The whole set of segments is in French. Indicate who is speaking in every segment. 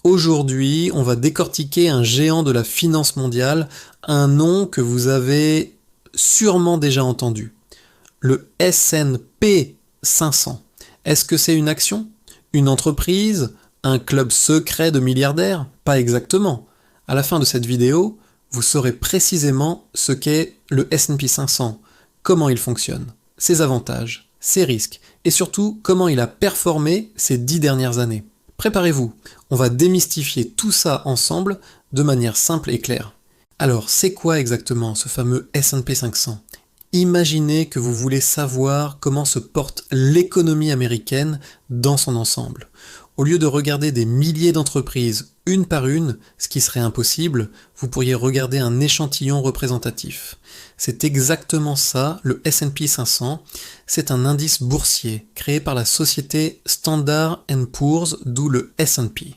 Speaker 1: Aujourd'hui, on va décortiquer un géant de la finance mondiale, un nom que vous avez sûrement déjà entendu. Le S&P 500. Est-ce que c'est une action? Une entreprise? Un club secret de milliardaires? Pas exactement. À la fin de cette vidéo, vous saurez précisément ce qu'est le S&P 500, comment il fonctionne, ses avantages, ses risques, et surtout comment il a performé ces 10 dernières années. Préparez-vous, on va démystifier tout ça ensemble de manière simple et claire. Alors, c'est quoi exactement ce fameux S&P 500? Imaginez que vous voulez savoir comment se porte l'économie américaine dans son ensemble. Au lieu de regarder des milliers d'entreprises une par une, ce qui serait impossible, vous pourriez regarder un échantillon représentatif. C'est exactement ça, le S&P 500. C'est un indice boursier créé par la société Standard & Poor's, d'où le S&P.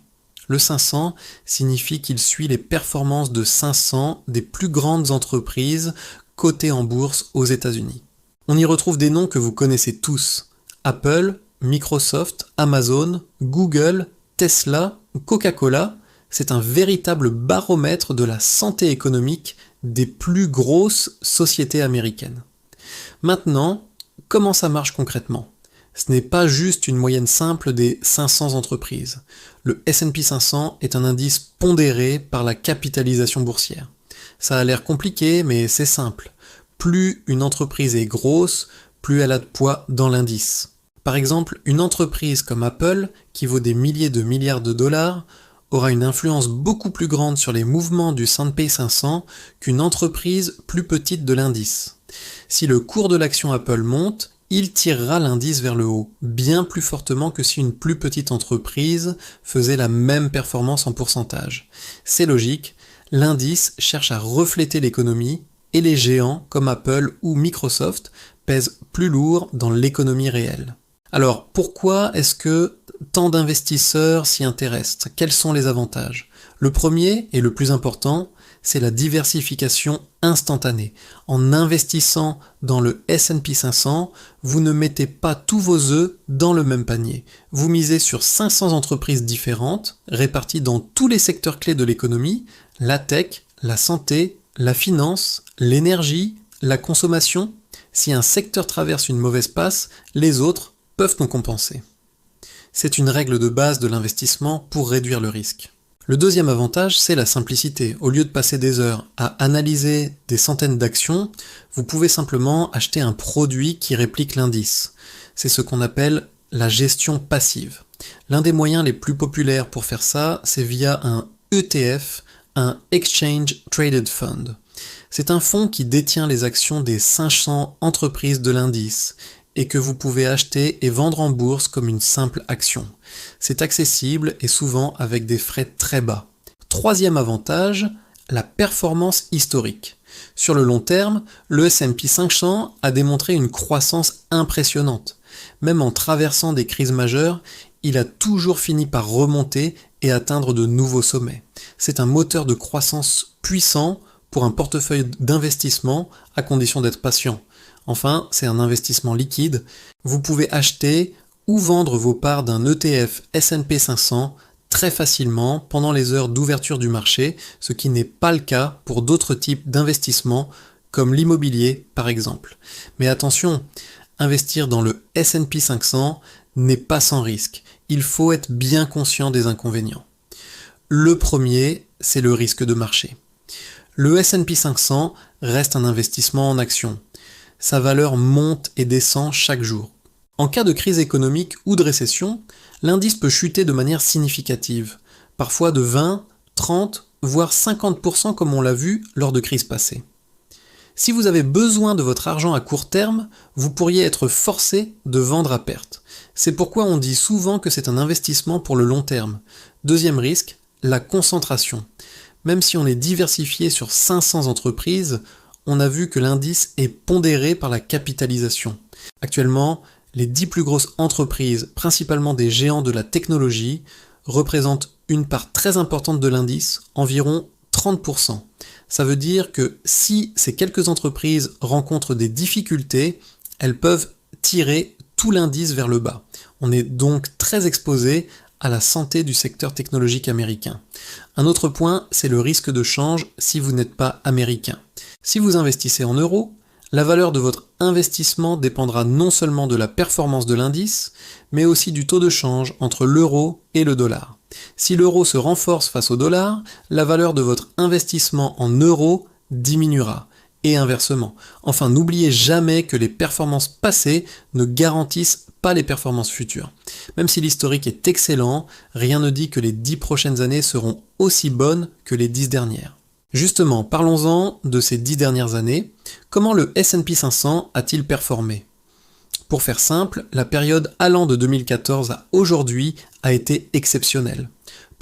Speaker 1: Le 500 signifie qu'il suit les performances de 500 des plus grandes entreprises cotées en bourse aux États-Unis. On y retrouve des noms que vous connaissez tous: Apple, Microsoft, Amazon, Google, Tesla, Coca-Cola. C'est un véritable baromètre de la santé économique des plus grosses sociétés américaines. Maintenant, comment ça marche concrètement? Ce n'est pas juste une moyenne simple des 500 entreprises. Le S&P 500 est un indice pondéré par la capitalisation boursière. Ça a l'air compliqué, mais c'est simple. Plus une entreprise est grosse, plus elle a de poids dans l'indice. Par exemple, une entreprise comme Apple, qui vaut des milliers de milliards de dollars, aura une influence beaucoup plus grande sur les mouvements du S&P 500 qu'une entreprise plus petite de l'indice. Si le cours de l'action Apple monte, il tirera l'indice vers le haut, bien plus fortement que si une plus petite entreprise faisait la même performance en pourcentage. C'est logique, l'indice cherche à refléter l'économie, et les géants comme Apple ou Microsoft pèsent plus lourd dans l'économie réelle. Alors, pourquoi est-ce que tant d'investisseurs s'y intéressent? Quels sont les avantages? Le premier, et le plus important, c'est la diversification instantanée. En investissant dans le S&P 500, vous ne mettez pas tous vos œufs dans le même panier. Vous misez sur 500 entreprises différentes, réparties dans tous les secteurs clés de l'économie: la tech, la santé, la finance, l'énergie, la consommation. Si un secteur traverse une mauvaise passe, les autres peuvent en compenser. C'est une règle de base de l'investissement pour réduire le risque. Le deuxième avantage, c'est la simplicité. Au lieu de passer des heures à analyser des centaines d'actions, vous pouvez simplement acheter un produit qui réplique l'indice. C'est ce qu'on appelle la gestion passive. L'un des moyens les plus populaires pour faire ça, c'est via un ETF, un Exchange Traded Fund. C'est un fonds qui détient les actions des 500 entreprises de l'indice et que vous pouvez acheter et vendre en bourse comme une simple action. C'est accessible et souvent avec des frais très bas. Troisième avantage, la performance historique. Sur le long terme, le S&P 500 a démontré une croissance impressionnante. Même en traversant des crises majeures, il a toujours fini par remonter et atteindre de nouveaux sommets. C'est un moteur de croissance puissant pour un portefeuille d'investissement à condition d'être patient. Enfin, c'est un investissement liquide. Vous pouvez acheter ou vendre vos parts d'un ETF S&P 500 très facilement pendant les heures d'ouverture du marché, ce qui n'est pas le cas pour d'autres types d'investissements comme l'immobilier par exemple. Mais attention, investir dans le S&P 500 n'est pas sans risque. Il faut être bien conscient des inconvénients. Le premier, c'est le risque de marché. Le S&P 500 reste un investissement en actions. Sa valeur monte et descend chaque jour. En cas de crise économique ou de récession, l'indice peut chuter de manière significative, parfois de 20, 30, voire 50% comme on l'a vu lors de crises passées. Si vous avez besoin de votre argent à court terme, vous pourriez être forcé de vendre à perte. C'est pourquoi on dit souvent que c'est un investissement pour le long terme. Deuxième risque, la concentration. Même si on est diversifié sur 500 entreprises, on a vu que l'indice est pondéré par la capitalisation. Actuellement, les 10 plus grosses entreprises, principalement des géants de la technologie, représentent une part très importante de l'indice, environ 30%. Ça veut dire que si ces quelques entreprises rencontrent des difficultés, elles peuvent tirer tout l'indice vers le bas. On est donc très exposé à la santé du secteur technologique américain. Un autre point, c'est le risque de change si vous n'êtes pas américain. Si vous investissez en euros, la valeur de votre investissement dépendra non seulement de la performance de l'indice, mais aussi du taux de change entre l'euro et le dollar. Si l'euro se renforce face au dollar, la valeur de votre investissement en euros diminuera, et inversement. Enfin, n'oubliez jamais que les performances passées ne garantissent pas les performances futures. Même si l'historique est excellent, rien ne dit que les 10 prochaines années seront aussi bonnes que les 10 dernières. Justement, parlons-en de ces 10 dernières années. Comment le S&P 500 a-t-il performé ? Pour faire simple, la période allant de 2014 à aujourd'hui a été exceptionnelle.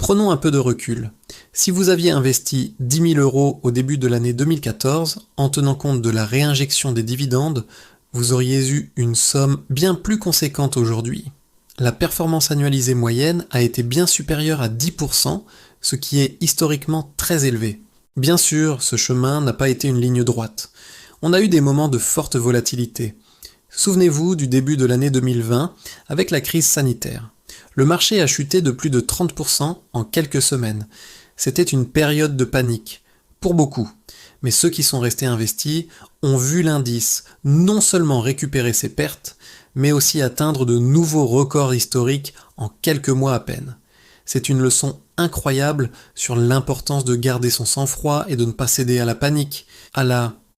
Speaker 1: Prenons un peu de recul. Si vous aviez investi 10 000 euros au début de l'année 2014, en tenant compte de la réinjection des dividendes, vous auriez eu une somme bien plus conséquente aujourd'hui. La performance annualisée moyenne a été bien supérieure à 10%, ce qui est historiquement très élevé. Bien sûr, ce chemin n'a pas été une ligne droite. On a eu des moments de forte volatilité. Souvenez-vous du début de l'année 2020 avec la crise sanitaire. Le marché a chuté de plus de 30% en quelques semaines. C'était une période de panique, pour beaucoup. Mais ceux qui sont restés investis ont vu l'indice non seulement récupérer ses pertes, mais aussi atteindre de nouveaux records historiques en quelques mois à peine. C'est une leçon incroyable sur l'importance de garder son sang-froid et de ne pas céder à la panique.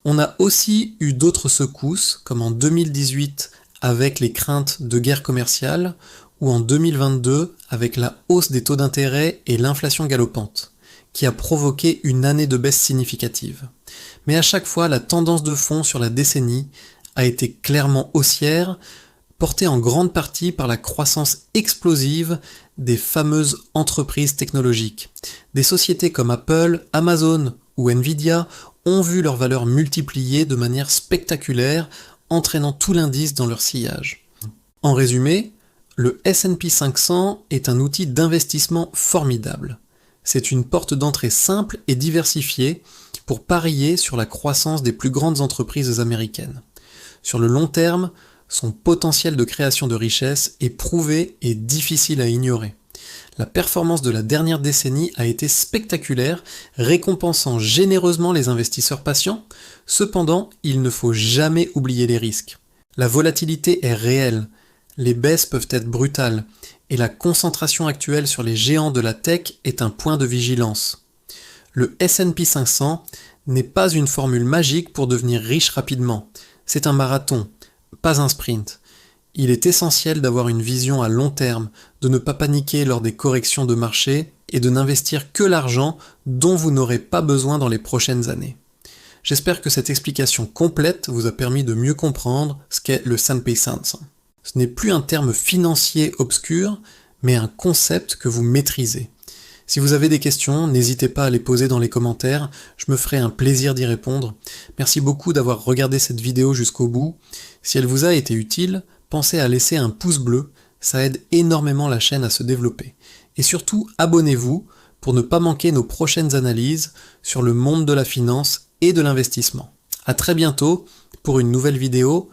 Speaker 1: On a aussi eu d'autres secousses, comme en 2018 avec les craintes de guerre commerciale, ou en 2022 avec la hausse des taux d'intérêt et l'inflation galopante, qui a provoqué une année de baisse significative. Mais à chaque fois, la tendance de fond sur la décennie a été clairement haussière, portée en grande partie par la croissance explosive des fameuses entreprises technologiques. Des sociétés comme Apple, Amazon ou Nvidia ont vu leur valeur multipliée de manière spectaculaire, entraînant tout l'indice dans leur sillage. En résumé, le S&P 500 est un outil d'investissement formidable. C'est une porte d'entrée simple et diversifiée pour parier sur la croissance des plus grandes entreprises américaines. Sur le long terme, son potentiel de création de richesse est prouvé et difficile à ignorer. La performance de la dernière décennie a été spectaculaire, récompensant généreusement les investisseurs patients. Cependant, il ne faut jamais oublier les risques. La volatilité est réelle, les baisses peuvent être brutales, et la concentration actuelle sur les géants de la tech est un point de vigilance. Le S&P 500 n'est pas une formule magique pour devenir riche rapidement. C'est un marathon, pas un sprint. Il est essentiel d'avoir une vision à long terme, de ne pas paniquer lors des corrections de marché et de n'investir que l'argent dont vous n'aurez pas besoin dans les prochaines années. J'espère que cette explication complète vous a permis de mieux comprendre ce qu'est le S&P 500. Ce n'est plus un terme financier obscur, mais un concept que vous maîtrisez. Si vous avez des questions, n'hésitez pas à les poser dans les commentaires, je me ferai un plaisir d'y répondre. Merci beaucoup d'avoir regardé cette vidéo jusqu'au bout. Si elle vous a été utile, pensez à laisser un pouce bleu, ça aide énormément la chaîne à se développer. Et surtout, abonnez-vous pour ne pas manquer nos prochaines analyses sur le monde de la finance et de l'investissement. À très bientôt pour une nouvelle vidéo.